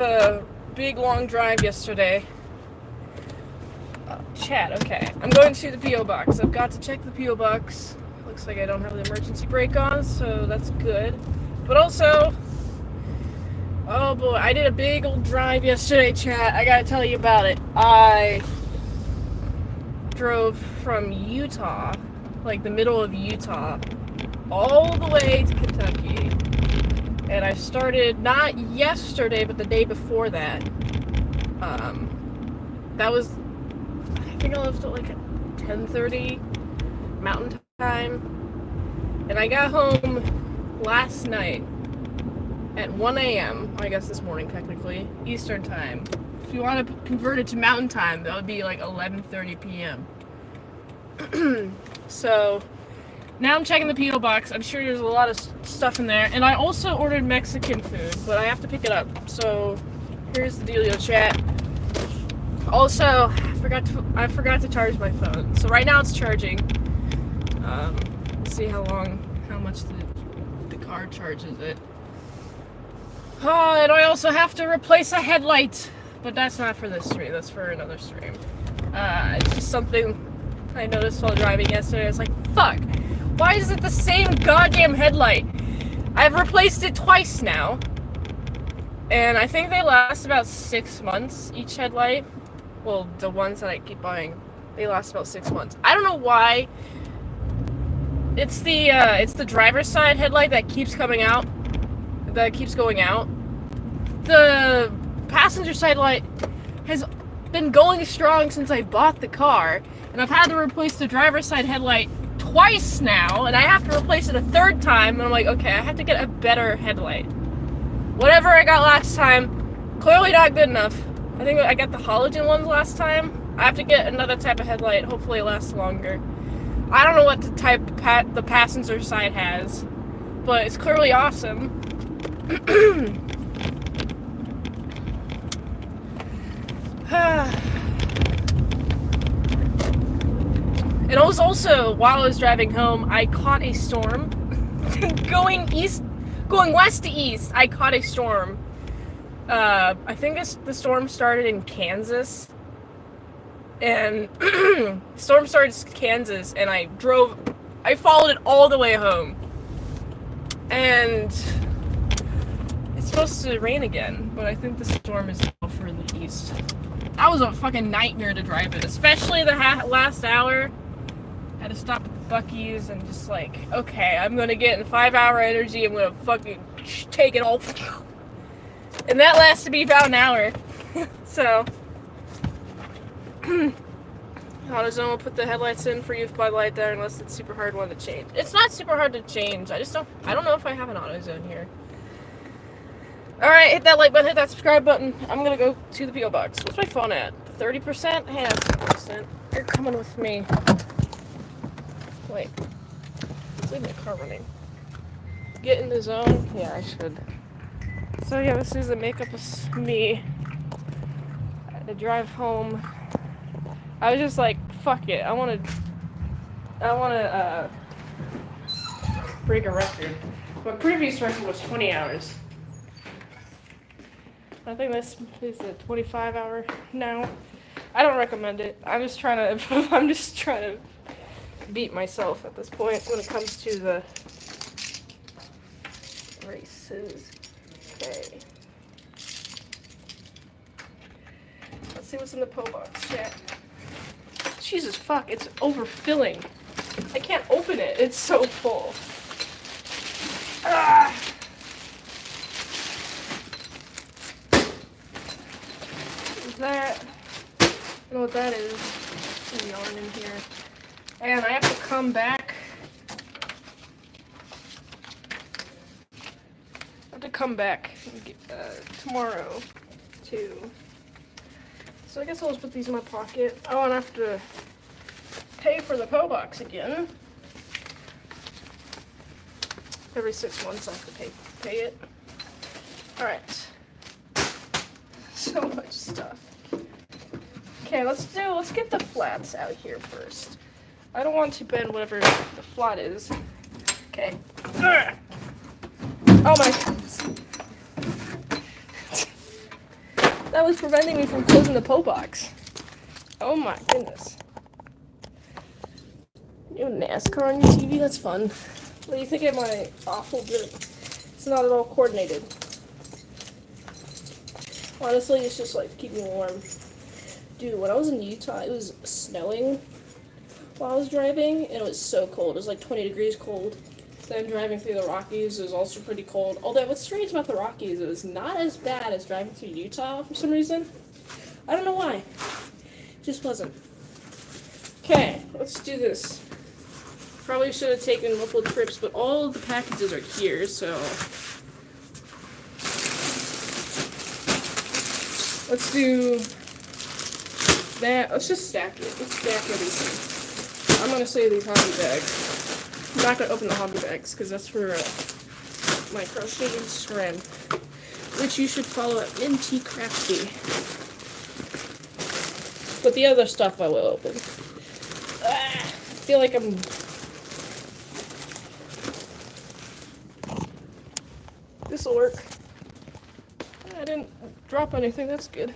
a big long drive yesterday. Chat, okay. I'm going to the P.O. box. I've got to check the P.O. box. Looks like I don't have the emergency brake on, so that's good. But also, oh boy, I did a big old drive yesterday, chat. I gotta tell you about it. I drove from Utah, like the middle of Utah, all the way to Kentucky. And I started not yesterday, but the day before that. That was, I think I left at like 10:30 Mountain Time. And I got home last night at 1 a.m. I guess this morning technically, Eastern Time. If you want to convert it to Mountain Time, that would be like 11:30 p.m. So now I'm checking the P.O. box. I'm sure there's a lot of stuff in there. And I also ordered Mexican food, but I have to pick it up. So here's the dealio, chat. Also, I forgot to charge my phone. So right now it's charging. Let's see how much the car charges it. Oh, and I also have to replace a headlight. But that's not for this stream. That's for another stream. It's just something I noticed while driving yesterday. It's like, fuck. Why is it the same goddamn headlight? I've replaced it twice now. And I think they last about 6 months, each headlight. Well, the ones that I keep buying, they last about 6 months. I don't know why. It's the driver's side headlight that keeps coming out. That keeps going out. The passenger side light has been going strong since I bought the car. And I've had to replace the driver's side headlight twice now, and I have to replace it a third time, and I'm like, okay, I have to get a better headlight. Whatever I got last time, clearly not good enough. I think I got the halogen ones last time. I have to get another type of headlight. Hopefully it lasts longer. I don't know what the type the passenger side has, but it's clearly awesome. And it was also, while I was driving home, I caught a storm. Going west to east, I caught a storm. I think the storm started in Kansas. And storm started in Kansas, and I followed it all the way home. And it's supposed to rain again, but I think the storm is further east. That was a fucking nightmare to drive in, especially the last hour. I had to stop at the Buc-ee's and just like, okay, I'm gonna get in 5-hour energy, I'm gonna fucking take it all. And that lasted me about an hour. So, AutoZone will put the headlights in for Youth by Light there unless it's super hard one to change. It's not super hard to change, I don't know if I have an AutoZone here. Alright, hit that like button, hit that subscribe button. I'm gonna go to the P.O. box. What's my phone at? 30%? Hey, that's 30%. You're coming with me. Wait. Let's leave my car running. Get in the zone? Yeah, I should. So yeah, this is the makeup of me. I had to drive home. I was just like, fuck it. I wanna break a record. My previous record was 20 hours. I think this is a 25-hour now. I don't recommend it. I'm just trying to beat myself at this point when it comes to the races. Okay. Let's see what's in the P.O. box, chat. Jesus fuck, it's overfilling. I can't open it. It's so full. Ah. That, I don't know what that is. Some yarn in here. And I have to come back. Tomorrow too. So I guess I'll just put these in my pocket. Oh, and I have to pay for the P.O. box again. Every 6 months I have to pay it. Alright. So much stuff. Okay, let's get the flats out here first. I don't want to bend whatever the flat is. Okay. Oh my goodness. that was preventing me from closing the PO box. Oh my goodness. You know, NASCAR on your TV? That's fun. What do you think of my awful drink? It's not at all coordinated. Honestly, it's just like keeping warm. Dude, when I was in Utah, it was snowing while I was driving, and it was so cold. It was like 20 degrees cold. Then driving through the Rockies, it was also pretty cold. Although what's strange about the Rockies, it was not as bad as driving through Utah for some reason. I don't know why. It just wasn't. Okay, let's do this. Probably should have taken multiple trips, but all of the packages are here, so let's do that. Let's just stack it. Let's stack everything. I'm gonna save these hobby bags. I'm not gonna open the hobby bags because that's for my crochet Instagram, which you should follow at Minty Crafty. But the other stuff I will open. I feel like I'm. This'll work. I didn't drop anything, that's good.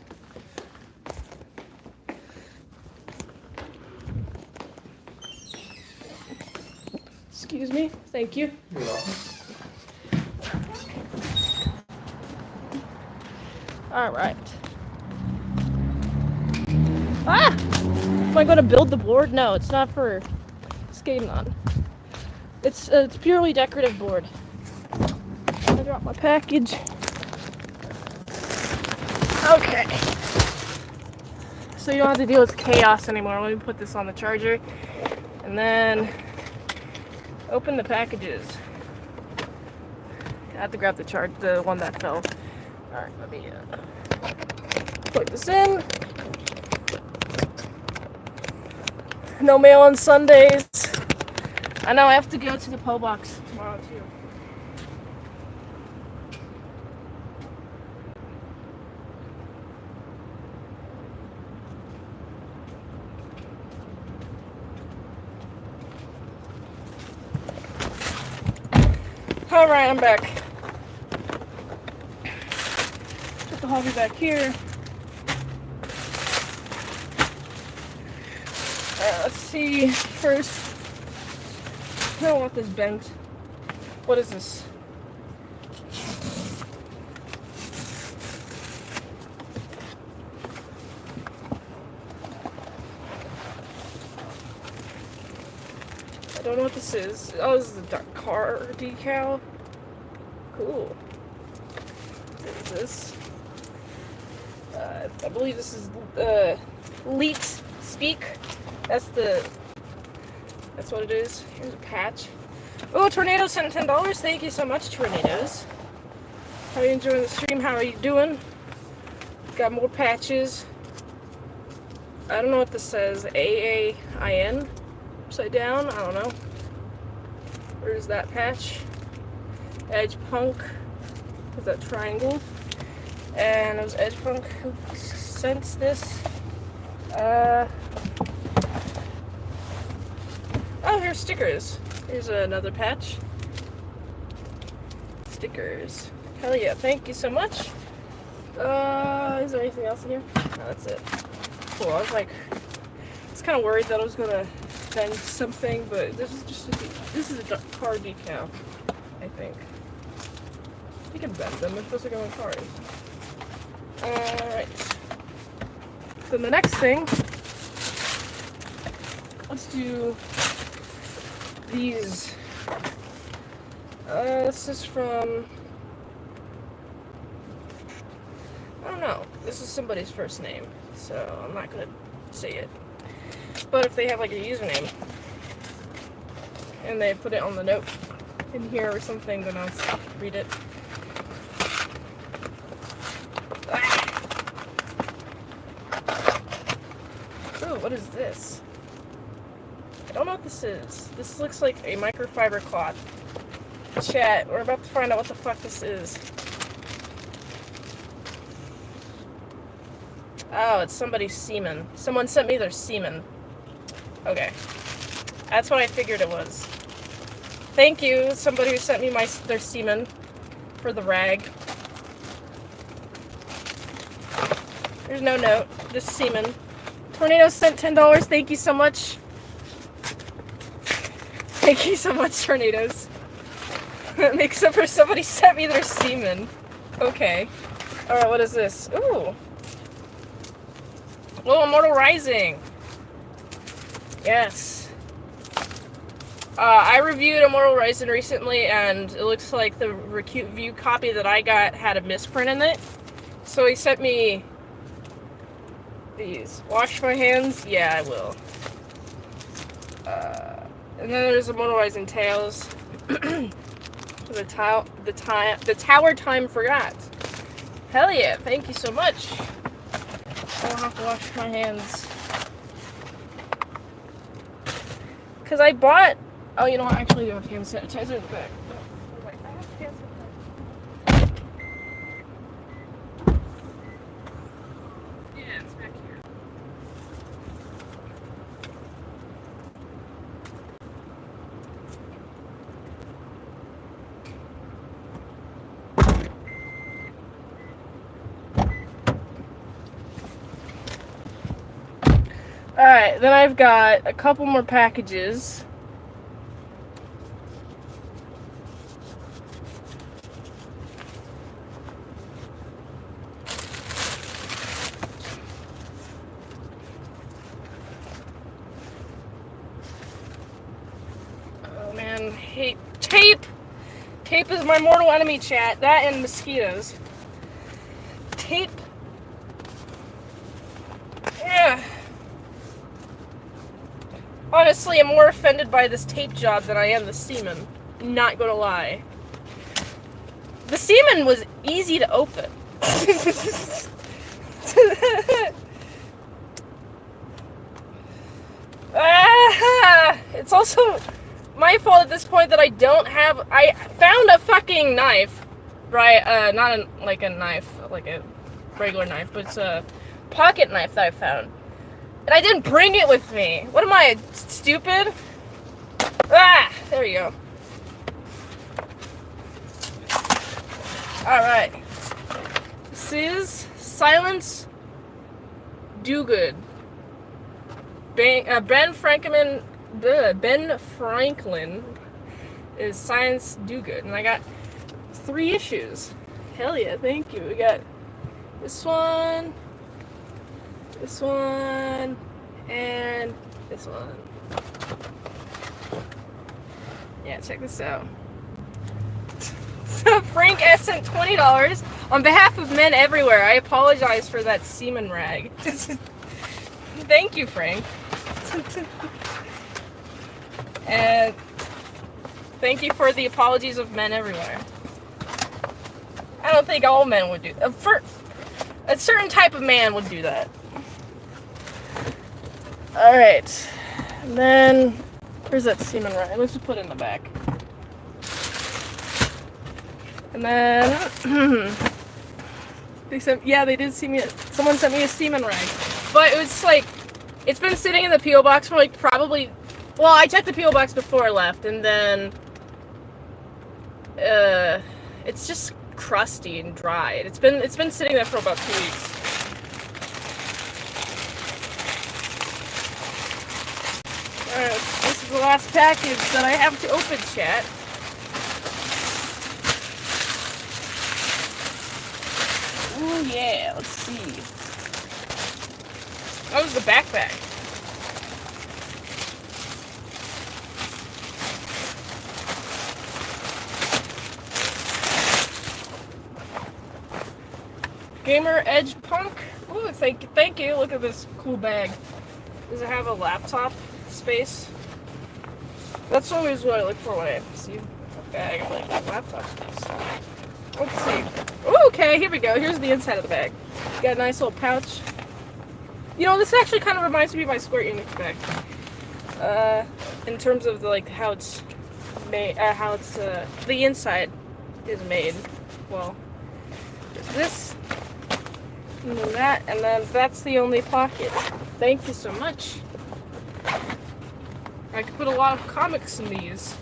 Excuse me, thank you. You're welcome. Alright. Ah! Am I going to build the board? No, it's not for skating on. It's purely decorative board. I dropped my package. Okay. So you don't have to deal with chaos anymore. Let me put this on the charger. And then open the packages. I have to grab the one that fell. Alright, let me plug this in. No mail on Sundays. I know I have to go to the PO box tomorrow too. Alright, I'm back. Put the hobby back here. Let's see first. I don't want this bent. What is this? I don't know what this is. Oh, this is the car decal. Cool. What is this? I believe this is Leet Speak. That's what it is. Here's a patch. Oh, Tornado sent $10. Thank you so much, Tornadoes. How are you enjoying the stream? How are you doing? Got more patches. I don't know what this says. AAIN? Upside down? I don't know. Where's that patch? Edge Punk. With that triangle. And it was Edge Punk who sent this. Oh, here's stickers. Here's another patch. Stickers. Hell yeah, thank you so much. Is there anything else in here? No, that's it. Cool, I was like, kind of worried that I was gonna bend something, but this is a car decal, I think. You can bend them, they're supposed to go in cars. Alright. Then the next thing, let's do these. This is from, I don't know. This is somebody's first name, so I'm not gonna say it. But if they have like a username and they put it on the note in here or something, then I'll read it. Oh, what is this? I don't know what this is. This looks like a microfiber cloth. Chat, we're about to find out what the fuck this is. Oh, it's somebody's semen. Someone sent me their semen. Okay. That's what I figured it was. Thank you, somebody who sent me their semen for the rag. There's no note. Just semen. Tornado sent $10. Thank you so much. Thank you so much, Tornadoes. That makes up for somebody sent me their semen. Okay. Alright, what is this? Ooh. Oh, Immortal Rising. Yes. I reviewed Immortal Rising recently, and it looks like the review copy that I got had a misprint in it. So he sent me these. Wash my hands? Yeah, I will. And then there's Immortal Rising Tales. The Tower Time Forgot. Hell yeah, thank you so much. I'll have to wash my hands. Because I bought... Oh, you know what? I actually do have hand sanitizer in the back. Oh, wait, I have hand sanitizer. Yeah, it's back here. Alright, then I've got a couple more packages. Oh man, hate tape! Tape is my mortal enemy, chat. That and mosquitoes. Tape. Yeah. Honestly, I'm more offended by this tape job than I am the semen. Not gonna lie. The semen was easy to open. It's also my fault at this point that I don't have... I found a fucking knife. Right, not like a knife, like a regular knife, but it's a pocket knife that I found. And I didn't bring it with me. What am I, stupid? Ah, there you go. Alright. This is Silence Do-Good. Ben Franklin is Science Do-Good. And I got 3 issues. Hell yeah, thank you. We got this one, and this one. Yeah, check this out. So Frank S sent $20 on behalf of men everywhere. I apologize for that semen rag. Thank you, Frank. And thank you for the apologies of men everywhere. I don't think all men would do that. For a certain type of man would do that. Alright. And then, where's that semen rag? Let's just put it in the back. And then, they did see me, someone sent me a semen rag. But it was like, it's been sitting in the P.O. box for like probably, well, I checked the P.O. box before I left, and then, it's just crusty and dry. It's been sitting there for about 2 weeks. Alright, this is the last package that I have to open, chat. Oh yeah, let's see. That was the backpack. Gamer Edge Punk. Ooh, thank you. Look at this cool bag. Does it have a laptop space? That's always what I look for when I see a bag of like laptop space. Let's see. Ooh, okay, here we go. Here's the inside of the bag. Got a nice little pouch. You know, this actually kind of reminds me of my Square Enix bag. In terms of like how it's made, the inside is made. Well, this. And then that, and then that's the only pocket. Thank you so much. I could put a lot of comics in these.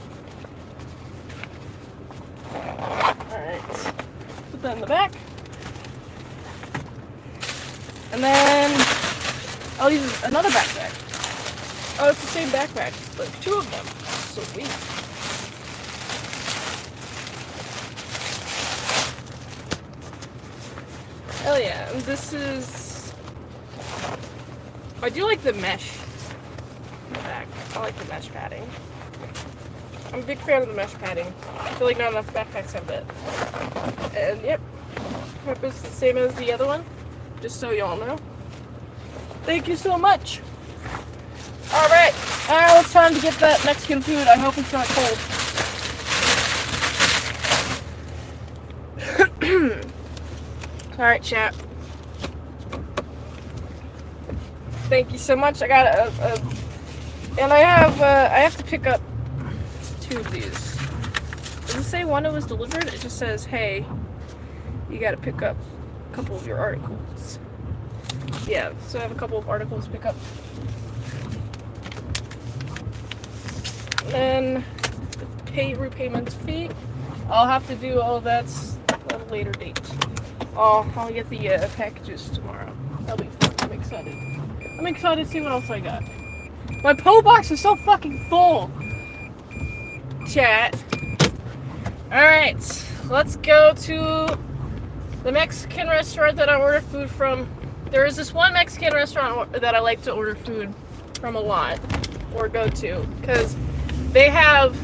Alright. Put that in the back. And then I'll use another backpack. Oh, it's the same backpack, but 2 of them. Sweet. Hell yeah. And this is... I do like the mesh in the back. I like the mesh padding. I'm a big fan of the mesh padding. I feel like not enough backpacks have that. And yep. It's the same as the other one. Just so y'all know. Thank you so much. Alright. Now it's time to get that Mexican food. I hope it's not cold. Alright, chat. Thank you so much. I got and I have to pick up 2 of these. Does it say when it was delivered? It just says, hey, you gotta pick up a couple of your articles. Yeah, so I have a couple of articles to pick up. And the repayment fee, I'll have to do all that at a later date. I'll get the packages tomorrow. That'll be fun. I'm excited. I'm excited to see what else I got. My PO box is so fucking full. Chat. Alright, let's go to the Mexican restaurant that I ordered food from. There is this one Mexican restaurant that I like to order food from a lot, or go to, because they have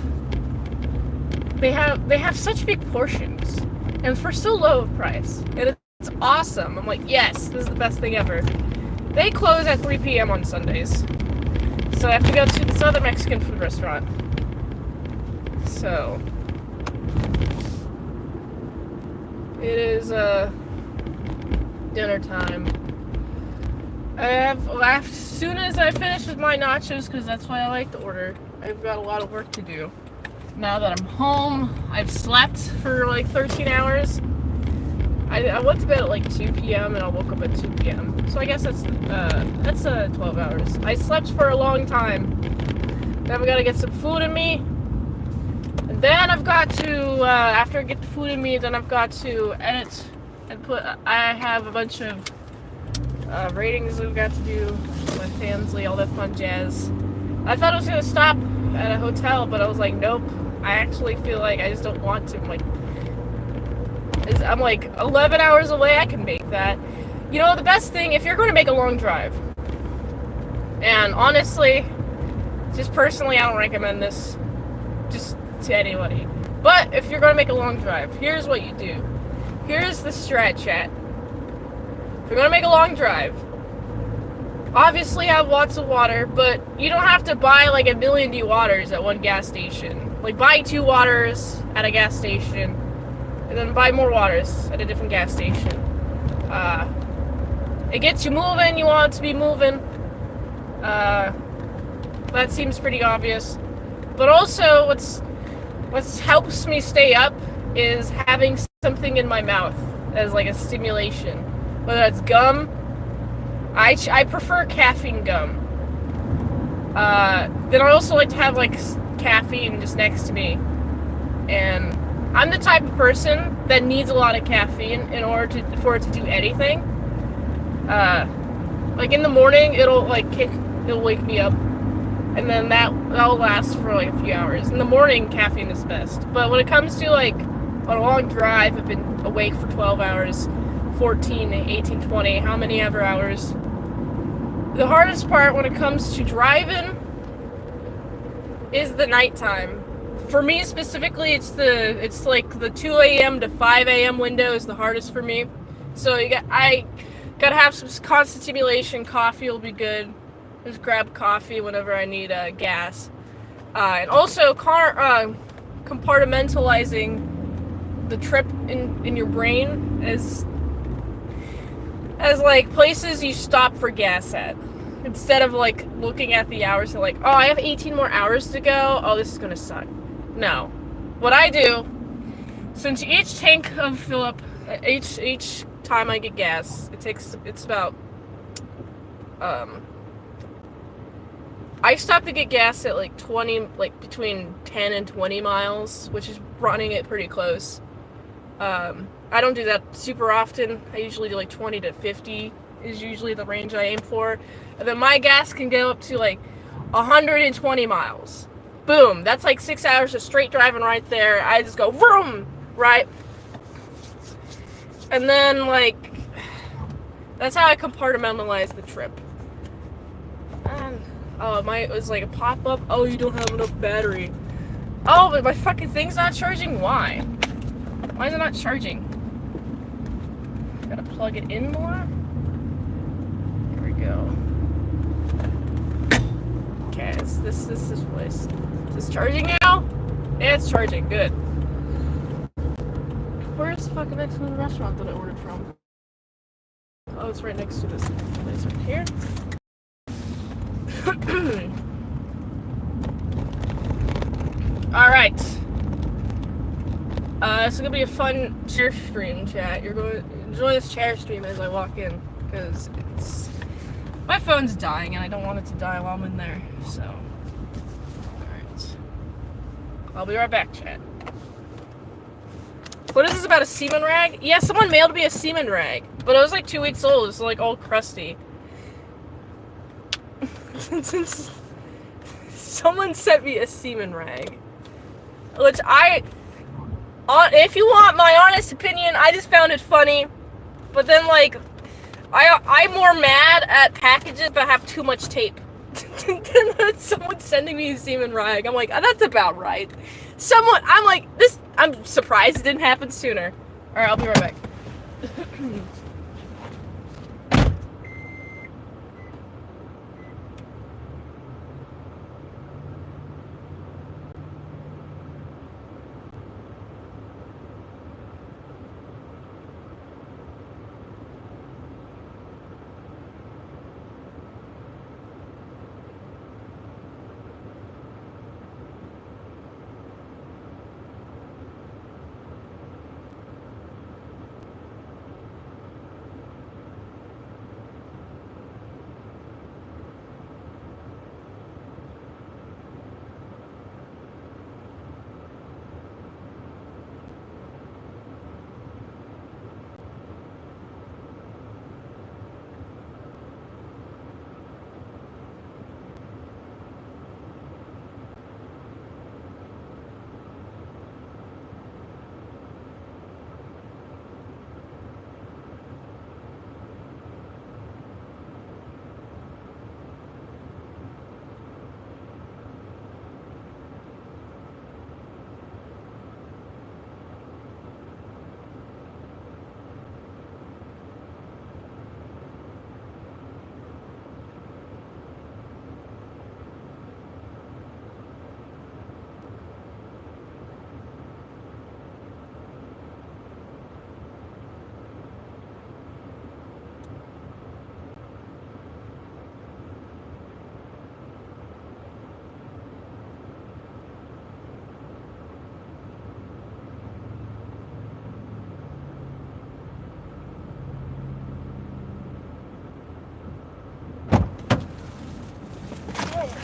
such big portions, and for so low a price, and it's awesome. I'm like, yes, this is the best thing ever. They close at 3 p.m. on Sundays, so I have to go to this other Mexican food restaurant. So it is dinner time. As soon as I finish with my nachos, because that's why I like to order, I've got a lot of work to do. Now that I'm home, I've slept for like 13 hours. I went to bed at like 2 p.m. and I woke up at 2 p.m. So I guess that's 12 hours. I slept for a long time. Then I've got to get some food in me. And then I've got to, after I get the food in me, then I've got to edit and put, I have a bunch of ratings I've got to do, my Fansly, all that fun jazz. I thought I was going to stop at a hotel, but I was like, nope. I actually feel like I just don't want to. I'm like 11 hours away, I can make that. You know, the best thing, if you're going to make a long drive, and honestly, just personally, I don't recommend this just to anybody. But if you're going to make a long drive, here's what you do. Here's the strat, chat. If you're going to make a long drive, obviously have lots of water, but you don't have to buy like a million waters at one gas station. Like, buy 2 waters at a gas station, and then buy more waters at a different gas station. It gets you moving, you want it to be moving. That seems pretty obvious. But also, what helps me stay up is having something in my mouth as like a stimulation. Whether it's gum, I prefer caffeine gum. Then I also like to have like caffeine just next to me. And I'm the type of person that needs a lot of caffeine in order for it to do anything. Like in the morning, it'll wake me up, and then that'll last for like a few hours. In the morning, caffeine is best. But when it comes to like on a long drive, I've been awake for 12 hours, 14, 18, 20, how many ever hours. The hardest part when it comes to driving is the nighttime. For me specifically, it's like the 2 a.m. to 5 a.m. window is the hardest for me. So I gotta have some constant stimulation. Coffee will be good. Just grab coffee whenever I need gas. And also compartmentalizing the trip in your brain as like places you stop for gas at. Instead of like looking at the hours and like, oh, I have 18 more hours to go. Oh, this is gonna suck. No. What I do, since each tank of fill up, each time I get gas, it's about, I stop to get gas at like between 10 and 20 miles, which is running it pretty close. I don't do that super often. I usually do like 20 to 50 is usually the range I aim for. And then my gas can go up to like 120 miles. Boom, that's like 6 hours of straight driving right there. I just go vroom, right? And then like, that's how I compartmentalize the trip. And, oh, it was like a pop-up. Oh, you don't have enough battery. Oh, but my fucking thing's not charging? Why? Why is it not charging? Gotta plug it in more? There we go. Okay, it's this place. Is this charging now? Yeah, it's charging. Good. Where's the fucking next to the restaurant that I ordered from? Oh, it's right next to this place up here. Alright. It's gonna be a fun chair stream, chat. You're going to enjoy this chair stream as I walk in, because my phone's dying and I don't want it to die while I'm in there, so. Alright. I'll be right back, chat. What is this about, a semen rag? Yeah, someone mailed me a semen rag, but it was like 2 weeks old. It's like all crusty. Someone sent me a semen rag, which if you want my honest opinion, I just found it funny. But then, like, I'm more mad at packages that have too much tape than someone sending me a semen rag. I'm like, that's about right. I'm surprised it didn't happen sooner. Alright, I'll be right back.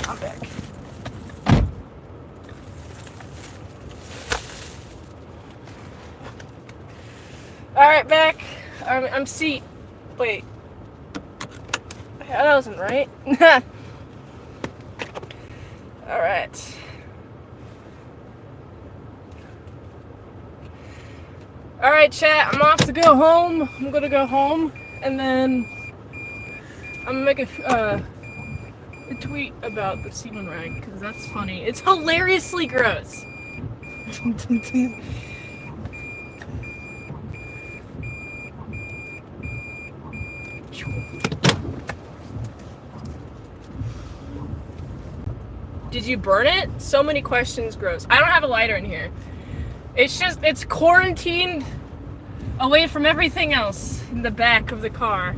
I'm back. Alright, back. I'm seat. Wait. That wasn't right. Alright. Alright, chat. I'm off to go home. I'm gonna go home. And then I'm gonna make a tweet about the semen rag, because that's funny. It's hilariously gross. Did you burn it? So many questions, gross. I don't have a lighter in here. It's quarantined away from everything else in the back of the car.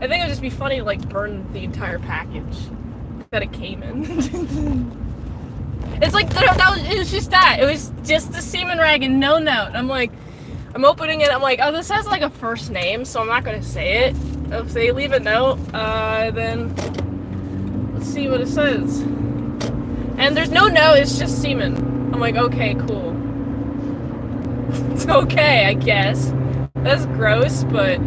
I think it would just be funny to, like, burn the entire package that it came in. It's like, it was just that. It was just the semen rag and no note. I'm like, I'm opening it, I'm like, oh, this has, like, a first name, so I'm not gonna say it. If they leave a note, then let's see what it says. And there's no note, it's just semen. I'm like, okay, cool. It's okay, I guess. That's gross, but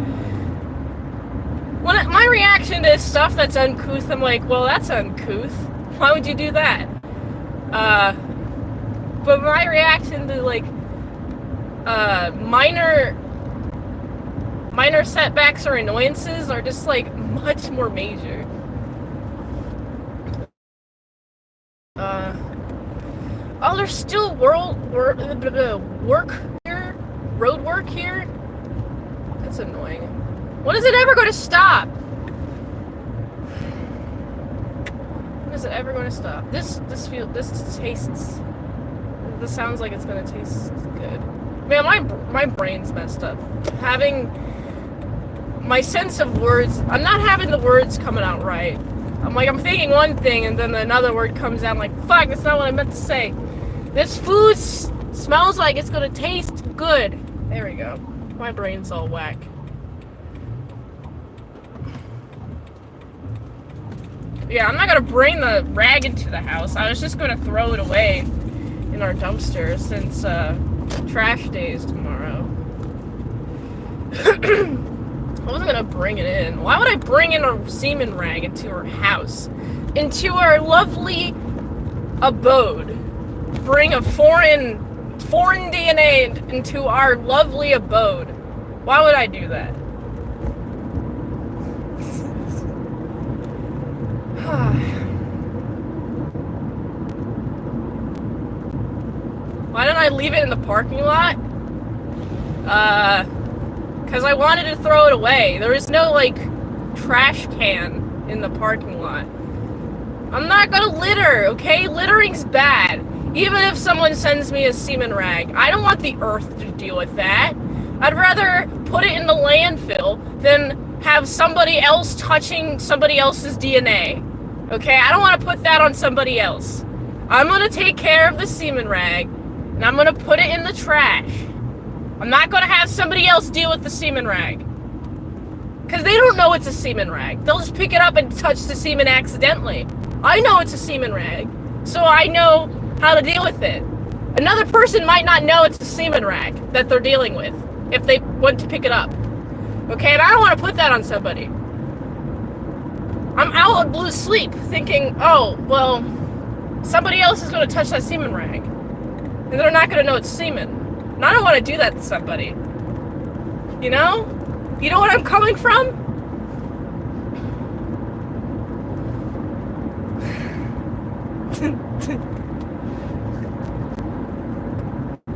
when my reaction to stuff that's uncouth, I'm like, well, that's uncouth. Why would you do that? But my reaction to like minor setbacks or annoyances are just like much more major. Oh, there's still work here, road work here. That's annoying. When is it ever going to stop? When is it ever going to stop? This sounds like it's going to taste good. Man, my brain's messed up. Having my sense of words, I'm not having the words coming out right. I'm thinking one thing and then another word comes out. I'm like, fuck, that's not what I meant to say. This food smells like it's going to taste good. There we go. My brain's all whack. Yeah, I'm not gonna bring the rag into the house. I was just gonna throw it away in our dumpster since trash day is tomorrow. I wasn't gonna bring it in. Why would I bring in a semen rag into our house? Into our lovely abode. Bring a foreign DNA into our lovely abode. Why would I do that? Why didn't I leave it in the parking lot? Because I wanted to throw it away. There is no, like, trash can in the parking lot. I'm not gonna litter, okay? Littering's bad. Even if someone sends me a semen rag, I don't want the earth to deal with that. I'd rather put it in the landfill than have somebody else touching somebody else's DNA. Okay, I don't want to put that on somebody else. I'm going to take care of the semen rag, and I'm going to put it in the trash. I'm not going to have somebody else deal with the semen rag. Because they don't know it's a semen rag. They'll just pick it up and touch the semen accidentally. I know it's a semen rag, so I know how to deal with it. Another person might not know it's a semen rag that they're dealing with if they went to pick it up. Okay, and I don't want to put that on somebody. I'm out of blue sleep thinking, oh, well, somebody else is going to touch that semen rag. And they're not going to know it's semen. And I don't want to do that to somebody. You know? You know what I'm coming from?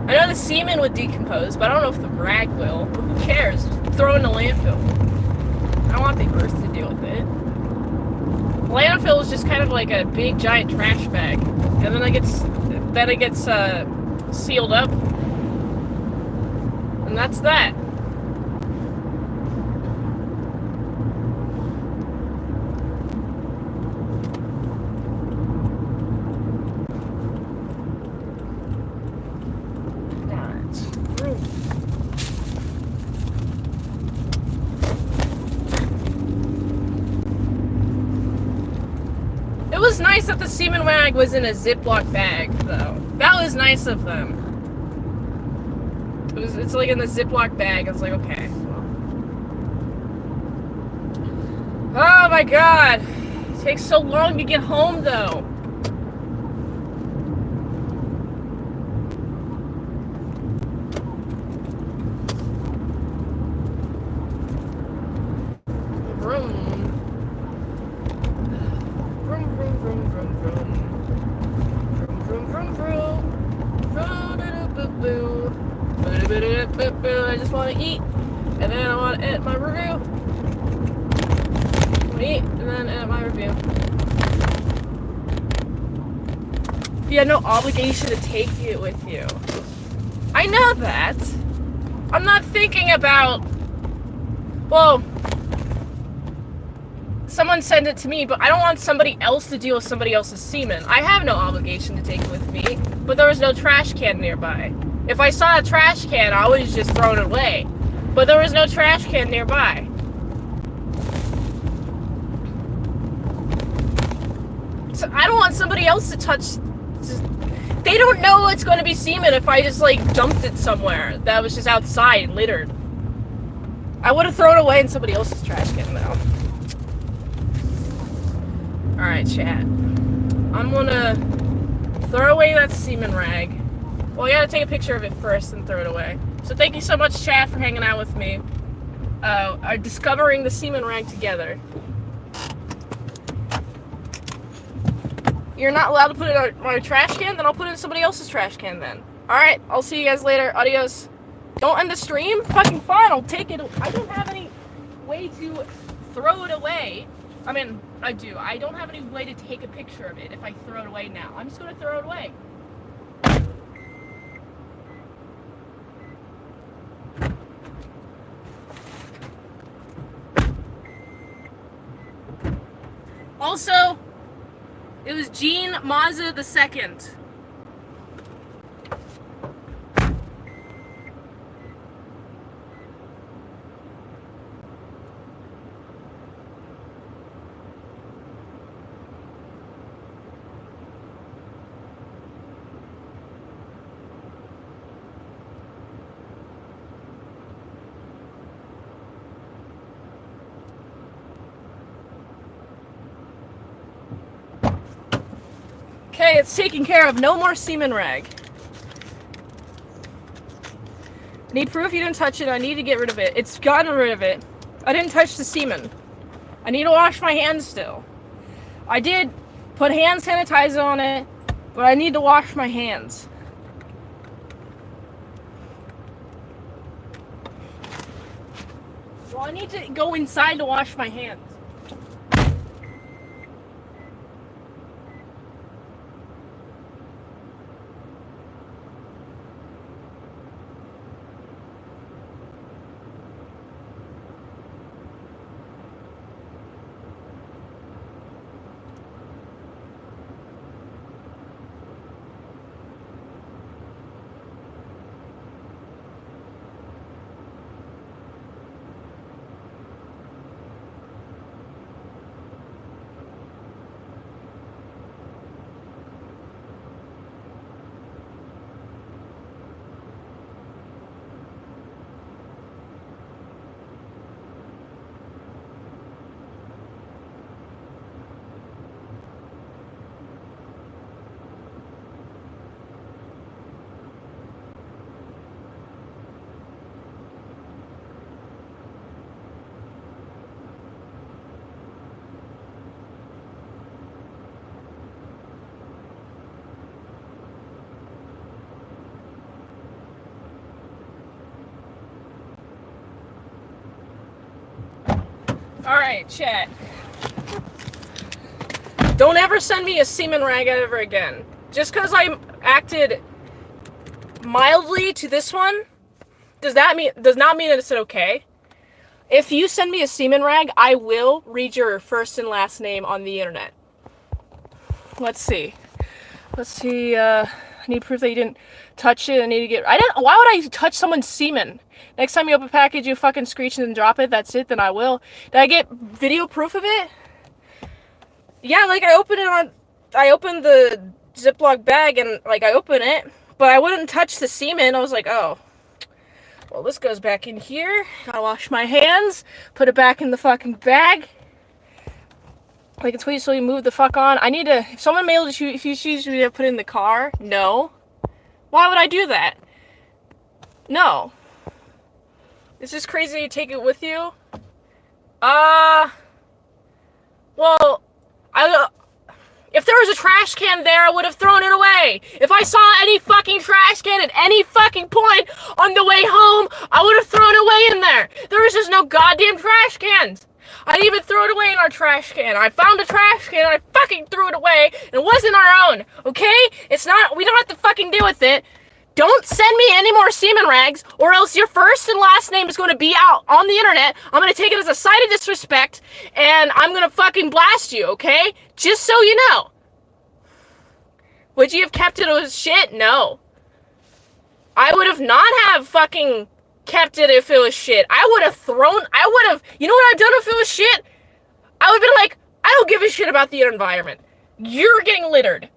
I know the semen would decompose, but I don't know if the rag will. Who cares? Throw it in the landfill. I don't want the earth to deal with it. Landfill is just kind of like a big giant trash bag, and then it gets sealed up, and that's that. It was nice that the semen rag was in a Ziploc bag, though. That was nice of them. It's like in the Ziploc bag. I was like, okay. Oh my god. It takes so long to get home, though. I just want to eat, and then I want to edit my review. Eat, and then edit my review. You had no obligation to take it with you. I know that. I'm not thinking about, well, someone sent it to me, but I don't want somebody else to deal with somebody else's semen. I have no obligation to take it with me, but there was no trash can nearby. If I saw a trash can, I would have just thrown it away. But there was no trash can nearby. So I don't want somebody else to touch. They don't know it's going to be semen if I just, like, dumped it somewhere that was just outside, littered. I would have thrown it away in somebody else's trash can, though. Alright, chat. I'm gonna throw away that semen rag. Well, I gotta take a picture of it first and throw it away. So thank you so much, chat, for hanging out with me. Discovering the semen rag together. You're not allowed to put it in my trash can? Then I'll put it in somebody else's trash can then. Alright, I'll see you guys later. Adios. Don't end the stream? Fucking fine, I'll take it. I don't have any way to throw it away. I mean, I do. I don't have any way to take a picture of it if I throw it away now. I'm just gonna throw it away. Also, it was Gene Mazza II. Okay, it's taken care of. No more semen rag. Need proof you didn't touch it. I need to get rid of it. It's gotten rid of it. I didn't touch the semen. I need to wash my hands still. I did put hand sanitizer on it, but I need to wash my hands. Well, I need to go inside to wash my hands. Alright, chat. Don't ever send me a semen rag ever again. Just because I acted mildly to this one does not mean it's okay. If you send me a semen rag, I will read your first and last name on the internet. Let's see. I need proof that you didn't touch it. Why would I touch someone's semen? Next time you open a package, you fucking screech and drop it. That's it, then I will. Did I get video proof of it? Yeah, like I opened the Ziploc bag and like I opened it, but I wouldn't touch the semen. I was like, oh. Well, this goes back in here. Gotta wash my hands. Put it back in the fucking bag. Like it's wait so you move the fuck on. I need to. If someone mailed it, if you choose to put it in the car, no. Why would I do that? No. It's just crazy to take it with you. Well, if there was a trash can there, I would have thrown it away. If I saw any fucking trash can at any fucking point on the way home, I would have thrown it away in there. There was just no goddamn trash cans. I didn't even throw it away in our trash can. I found a trash can and I fucking threw it away, and it wasn't our own, okay? We don't have to fucking deal with it. Don't send me any more semen rags, or else your first and last name is going to be out on the internet. I'm going to take it as a sign of disrespect, and I'm going to fucking blast you, okay? Just so you know. Would you have kept it as shit? No. I would have not have fucking kept it if it was shit. You know what I've done if it was shit? I would have been like, I don't give a shit about the environment. You're getting littered.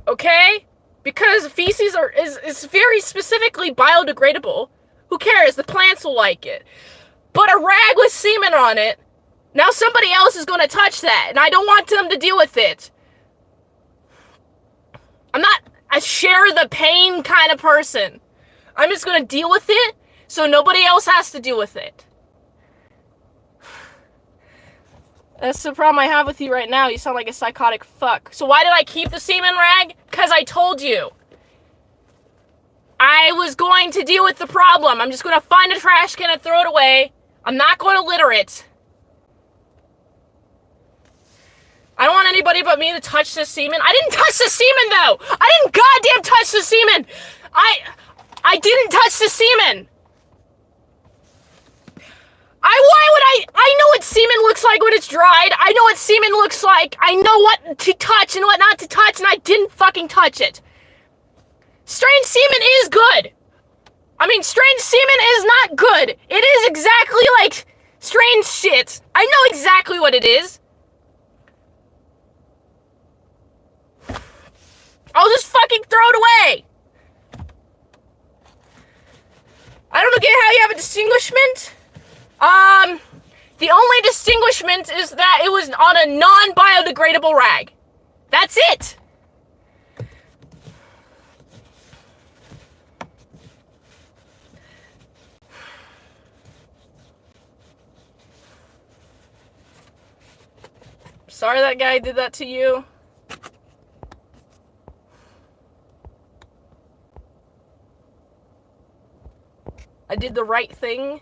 Okay? Because feces is very specifically biodegradable. Who cares? The plants will like it. But a rag with semen on it, now somebody else is going to touch that, and I don't want them to deal with it. I'm not a share the pain kind of person. I'm just going to deal with it so nobody else has to deal with it. That's the problem I have with you right now. You sound like a psychotic fuck. So why did I keep the semen rag? Because I told you. I was going to deal with the problem. I'm just going to find a trash can and throw it away. I'm not going to litter it. I don't want anybody but me to touch the semen. I didn't touch the semen, though. I didn't goddamn touch the semen. I didn't touch the semen. I know what semen looks like when it's dried. I know what semen looks like. I know what to touch and what not to touch, and I didn't fucking touch it. Strange semen is good. I mean, strange semen is not good. It is exactly like strange shit. I know exactly what it is. I'll just fucking throw it away. I don't get how you have a distinguishment. The only distinguishment is that it was on a non-biodegradable rag. That's it. Sorry that guy did that to you. I did the right thing.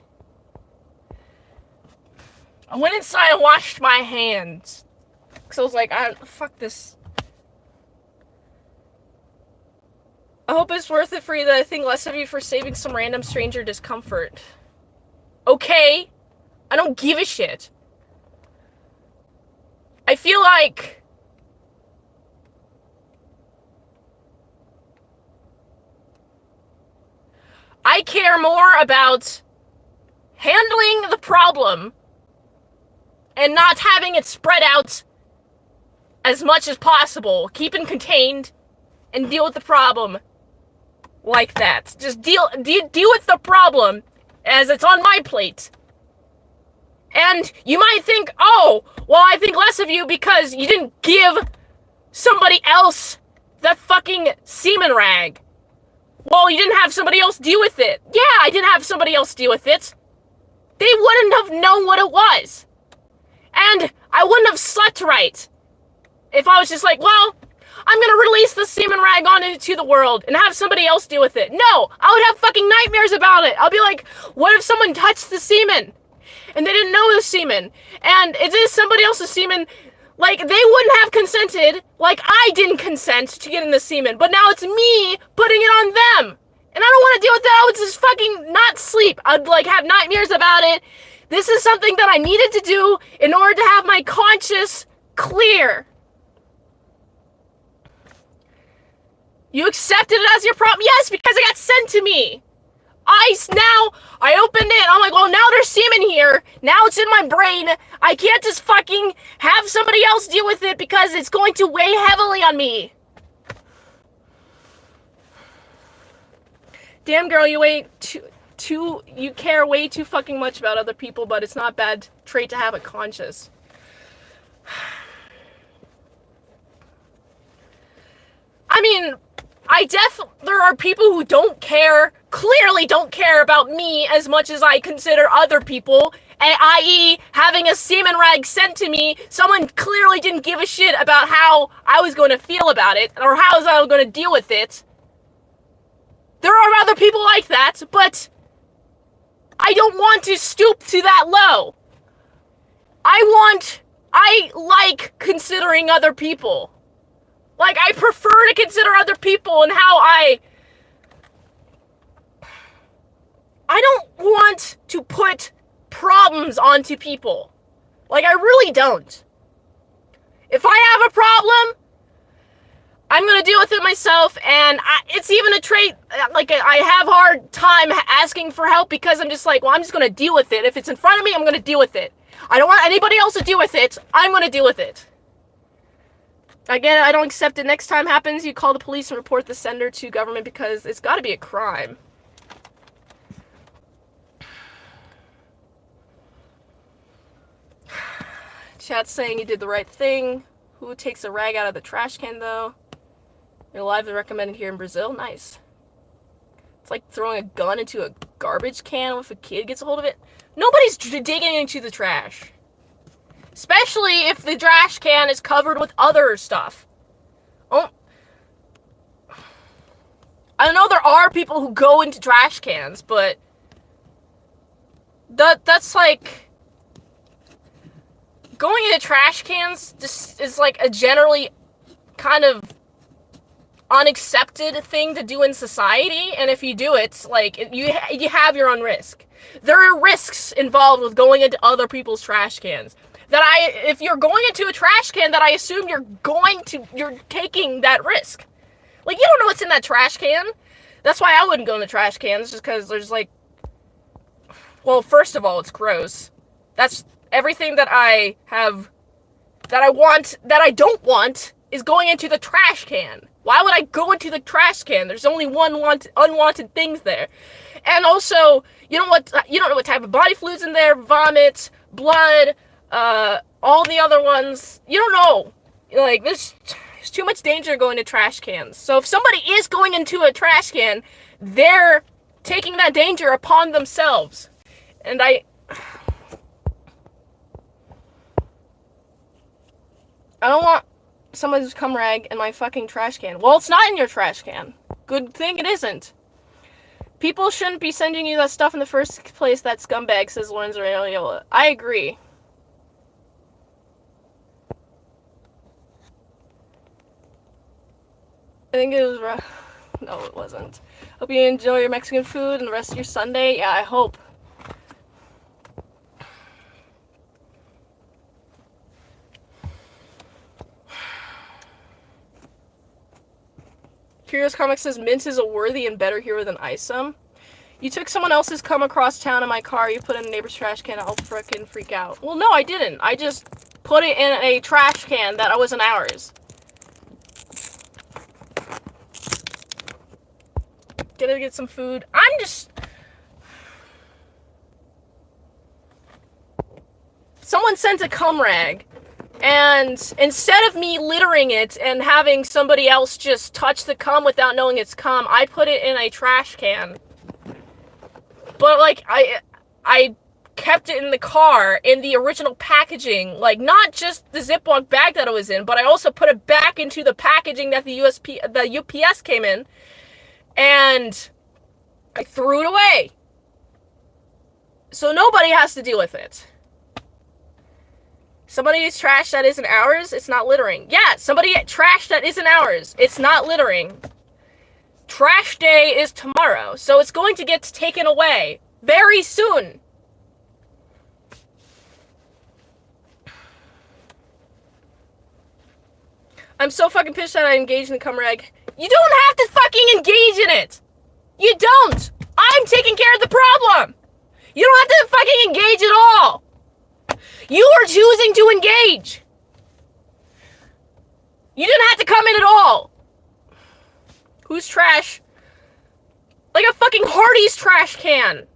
I went inside and washed my hands. Because I was like, fuck this. I hope it's worth it for you that I think less of you for saving some random stranger discomfort. Okay. I don't give a shit. I feel like I care more about handling the problem and not having it spread out as much as possible. Keep it contained and deal with the problem like that. Just deal with the problem as it's on my plate. And you might think, oh, well, I think less of you because you didn't give somebody else the fucking semen rag. Well, you didn't have somebody else deal with it. Yeah, I didn't have somebody else deal with it. They wouldn't have known what it was. And I wouldn't have slept right if I was just like, well, I'm gonna release the semen rag on into the world and have somebody else deal with it. No, I would have fucking nightmares about it. I'll be like, what if someone touched the semen and they didn't know it was semen and it is somebody else's semen? Like, they wouldn't have consented, like I didn't consent to get in the semen, but now it's me putting it on them. And I don't want to deal with that. I would just fucking not sleep. I'd, like, have nightmares about it. This is something that I needed to do in order to have my conscience clear. You accepted it as your problem? Yes, because it got sent to me. I opened it, I'm like, well, now there's semen here. Now it's in my brain. I can't just fucking have somebody else deal with it because it's going to weigh heavily on me. Damn, girl, you care way too fucking much about other people, but it's not a bad trait to have a conscience. I mean, there are people who clearly don't care about me as much as I consider other people, i.e. having a semen rag sent to me. Someone clearly didn't give a shit about how I was going to feel about it, or how I was going to deal with it. There are other people like that, but I don't want to stoop to that low. I like considering other people. Like, I prefer to consider other people and how I don't want to put problems onto people. Like, I really don't. If I have a problem, I'm gonna deal with it myself, and it's even a trait, like, I have a hard time asking for help because I'm just like, well, I'm just gonna deal with it. If it's in front of me, I'm gonna deal with it. I don't want anybody else to deal with it. I'm gonna deal with it. Again, I don't accept it. Next time happens, you call the police and report the sender to government because it's gotta be a crime. Chat's saying you did the right thing. Who takes a rag out of the trash can, though? You're alive and recommended here in Brazil? Nice. It's like throwing a gun into a garbage can if a kid gets a hold of it. Nobody's digging into the trash. Especially if the trash can is covered with other stuff. Oh. I know there are people who go into trash cans, but that's like... Going into trash cans just is like a generally kind of unaccepted thing to do in society, and if you do it, like, you have your own risk. There are risks involved with going into other people's trash cans. If you're going into a trash can, that I assume you're taking that risk. Like, you don't know what's in that trash can. That's why I wouldn't go in the trash cans, just because there's like, well, first of all, it's gross. That's everything that I don't want is going into the trash can. Why would I go into the trash can? There's only unwanted things there. And also, you don't know what type of body fluids in there, vomit, blood, all the other ones. You don't know. Like, there's too much danger going to trash cans. So if somebody is going into a trash can, they're taking that danger upon themselves. And I don't want someone's cum rag in my fucking trash can. Well, it's not in your trash can. Good thing it isn't. People shouldn't be sending you that stuff in the first place, that scumbag, says Lorenzo Raiola. I agree. I think it was no, it wasn't. Hope you enjoy your Mexican food and the rest of your Sunday. Yeah, I hope. Curious Comics says Mint is a worthy and better hero than Isom. You took someone else's cum across town in my car, you put it in a neighbor's trash can, I'll frickin' freak out. Well, no, I didn't. I just put it in a trash can that wasn't ours. Gonna get some food. Someone sent a cum rag. And instead of me littering it and having somebody else just touch the cum without knowing it's cum, I put it in a trash can. But, like, I kept it in the car in the original packaging. Like, not just the Ziploc bag that it was in, but I also put it back into the packaging that the UPS came in. And I threw it away. So nobody has to deal with it. Somebody's trash that isn't ours, it's not littering. Yeah, somebody trash that isn't ours, it's not littering. Trash day is tomorrow, so it's going to get taken away very soon. I'm so fucking pissed that I engaged in the cum rag. You don't have to fucking engage in it! You don't! I'm taking care of the problem! You don't have to fucking engage at all! You are choosing to engage. You didn't have to come in at all. Who's trash? Like a fucking Hardee's trash can.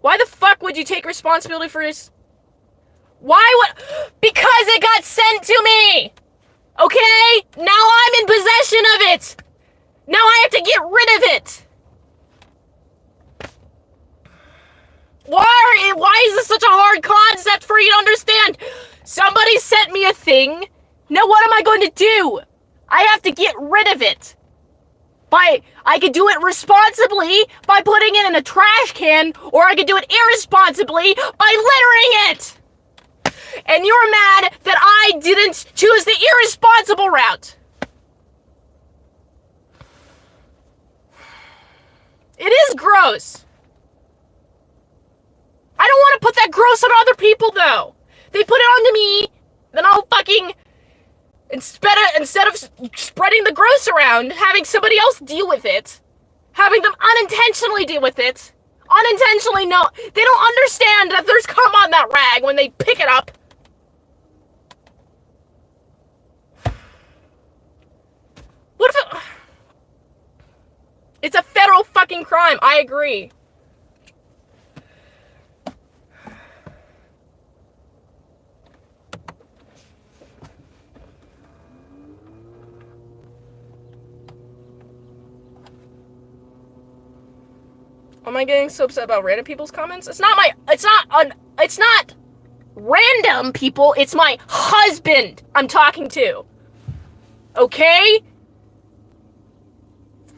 Why the fuck would you take responsibility for this? Why would... Because it got sent to me. Okay? Now I'm in possession of it. Now I have to get rid of it. Why is this such a hard concept for you to understand? Somebody sent me a thing. Now what am I going to do? I have to get rid of it. I could do it responsibly by putting it in a trash can, or I could do it irresponsibly by littering it. And you're mad that I didn't choose the irresponsible route. It is gross. I don't want to put that gross on other people, though. They put it onto me, then I'll fucking... Instead of spreading the gross around, having somebody else deal with it, having them unintentionally deal with it, unintentionally no... They don't understand that there's cum on that rag when they pick it up. What if it... It's a federal fucking crime, I agree. Am I getting so upset about random people's comments? It's not random people, it's my husband I'm talking to. Okay?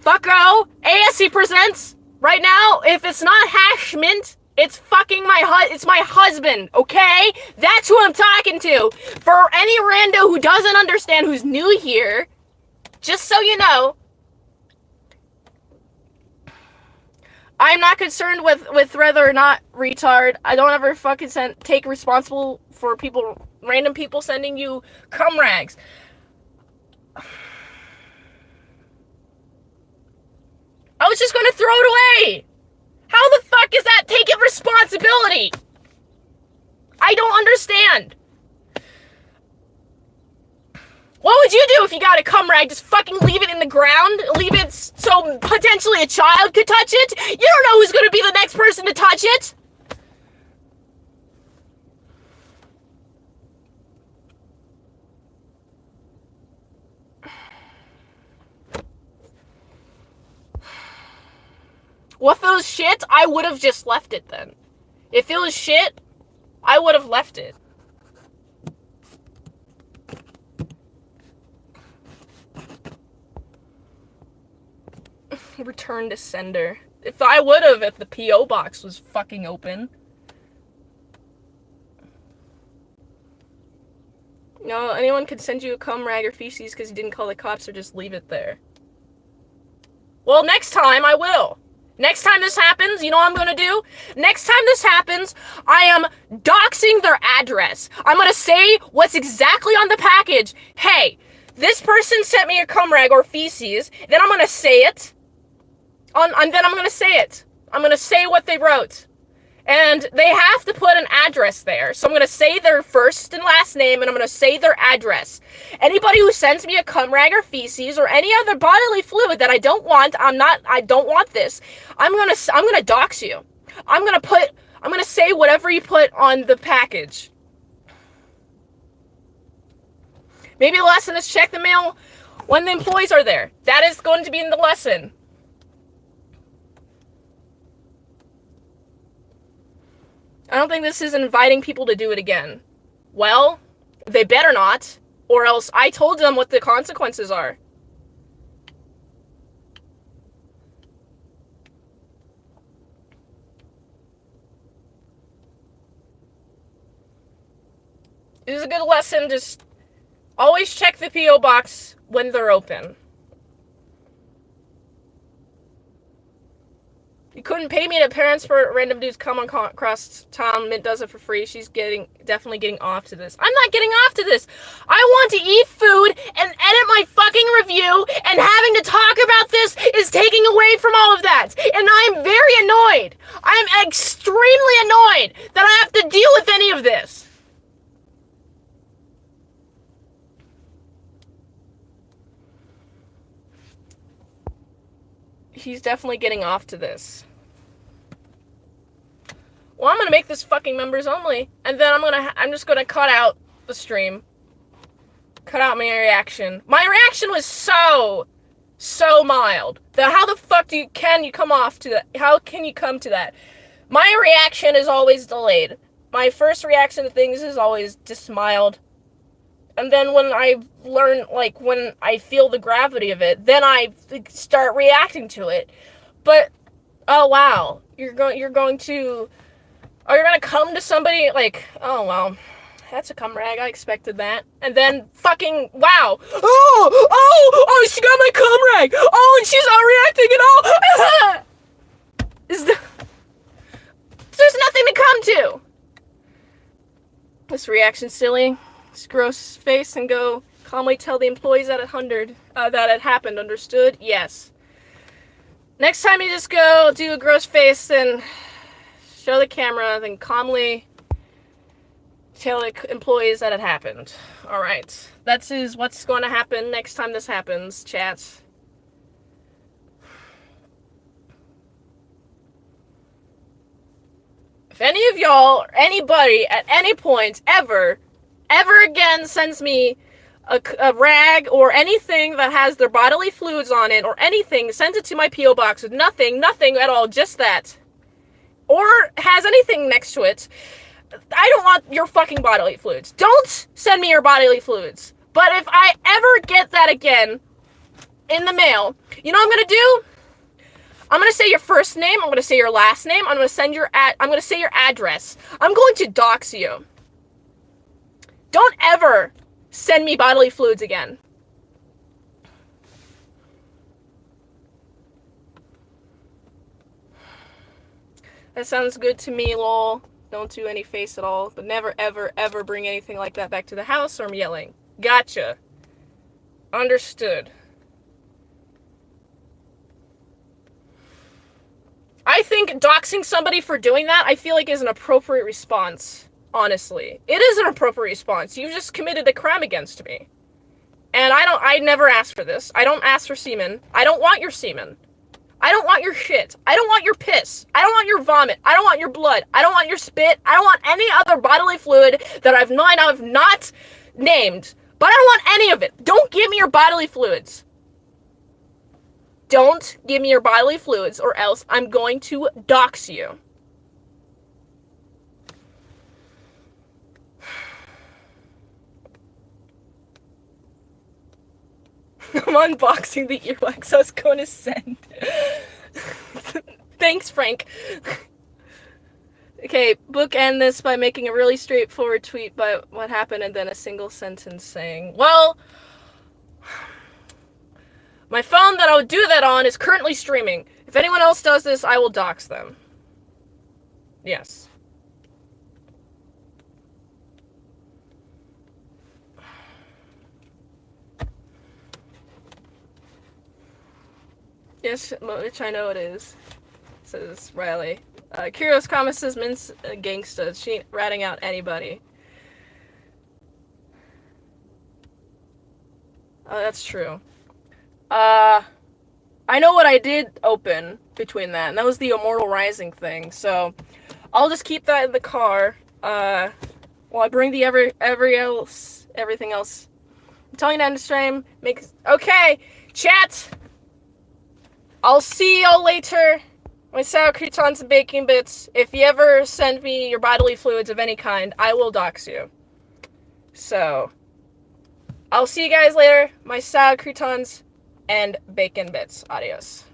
Fucko, ASC presents right now. If it's not Hashmint, it's fucking it's my husband, okay? That's who I'm talking to. For any rando who doesn't understand, who's new here, just so you know, I'm not concerned with whether or not retard. I don't ever fucking take responsible for random people sending you cum rags. I was just gonna throw it away. How the fuck is that taking responsibility? I don't understand. What would you do if you got a cum rag? Just fucking leave it in the ground? Leave it so potentially a child could touch it? You don't know who's gonna be the next person to touch it. Well, if it was shit, I would have just left it then. If it was shit, I would have left it. Return to sender. If I would have, if the P.O. box was fucking open. No, anyone could send you a cum rag or feces because you didn't call the cops, or just leave it there. Well, next time I will. Next time this happens, you know what I'm gonna do? Next time this happens, I am doxing their address. I'm gonna say what's exactly on the package. Hey, this person sent me a cum rag or feces. Then I'm gonna say it. And then I'm gonna say it. I'm gonna say what they wrote. And they have to put an address there. So I'm gonna say their first and last name, and I'm gonna say their address. Anybody who sends me a cum rag or feces or any other bodily fluid that I don't want, I don't want this. I'm gonna dox you. I'm gonna say whatever you put on the package. Maybe the lesson is check the mail when the employees are there. That is going to be in the lesson. I don't think this is inviting people to do it again. Well, they better not, or else I told them what the consequences are. It is a good lesson, just always check the P.O. box when they're open. You couldn't pay me to parents for random dudes come across town. Mint does it for free. She's definitely getting off to this. I'm not getting off to this. I want to eat food and edit my fucking review, and having to talk about this is taking away from all of that. And I'm very annoyed. I'm extremely annoyed that I have to deal with any of this. He's definitely getting off to this. Well, I'm gonna make this fucking members only, and then I'm just gonna cut out the stream. Cut out my reaction. My reaction was so mild. How the fuck can you come off to that? How can you come to that? My reaction is always delayed. My first reaction to things is always just mild. And then when I learn, like, when I feel the gravity of it, then I start reacting to it. But, oh wow, you're going to come to somebody, like, oh well, that's a cum rag, I expected that. And then fucking, wow, oh, she got my cum rag, oh, and she's not reacting at all. There's nothing to come to. This reaction's silly. Just gross face and go calmly tell the employees at 100 that it happened. Understood? Yes. Next time you just go do a gross face and show the camera, then calmly tell the employees that it happened. Alright. That is what's going to happen next time this happens, chat. If any of y'all, or anybody, at any point, ever again sends me a rag or anything that has their bodily fluids on it or anything, sends it to my P.O. box with nothing at all, just that. Or has anything next to it. I don't want your fucking bodily fluids. Don't send me your bodily fluids. But if I ever get that again in the mail, you know what I'm gonna do? I'm gonna say your first name, I'm gonna say your last name, I'm gonna say your address. I'm going to dox you. Don't ever send me bodily fluids again. That sounds good to me, lol. Don't do any face at all, but never, ever, ever bring anything like that back to the house or I'm yelling. Gotcha. Understood. I think doxing somebody for doing that, I feel like is an appropriate response, honestly. It is an appropriate response. You just committed a crime against me. And I never asked for this. I don't ask for semen. I don't want your semen. I don't want your shit. I don't want your piss. I don't want your vomit. I don't want your blood. I don't want your spit. I don't want any other bodily fluid that I've not named. But I don't want any of it. Don't give me your bodily fluids. Don't give me your bodily fluids or else I'm going to dox you. I'm unboxing the earwax I was going to send. Thanks, Frank. Okay, bookend this by making a really straightforward tweet about what happened and then a single sentence saying, well, my phone that I would do that on is currently streaming. If anyone else does this, I will dox them. Yes. Yes, which I know it is, says Riley. Kyrios Kama says Min's a gangsta. She ain't ratting out anybody. Oh, that's true. I know what I did open between that, and that was the Immortal Rising thing, so I'll just keep that in the car, while I bring the everything else. I'm telling you to end the stream, okay, chat! I'll see y'all later. My sour croutons and baking bits. If you ever send me your bodily fluids of any kind, I will dox you. So, I'll see you guys later. My sour croutons and bacon bits. Adios.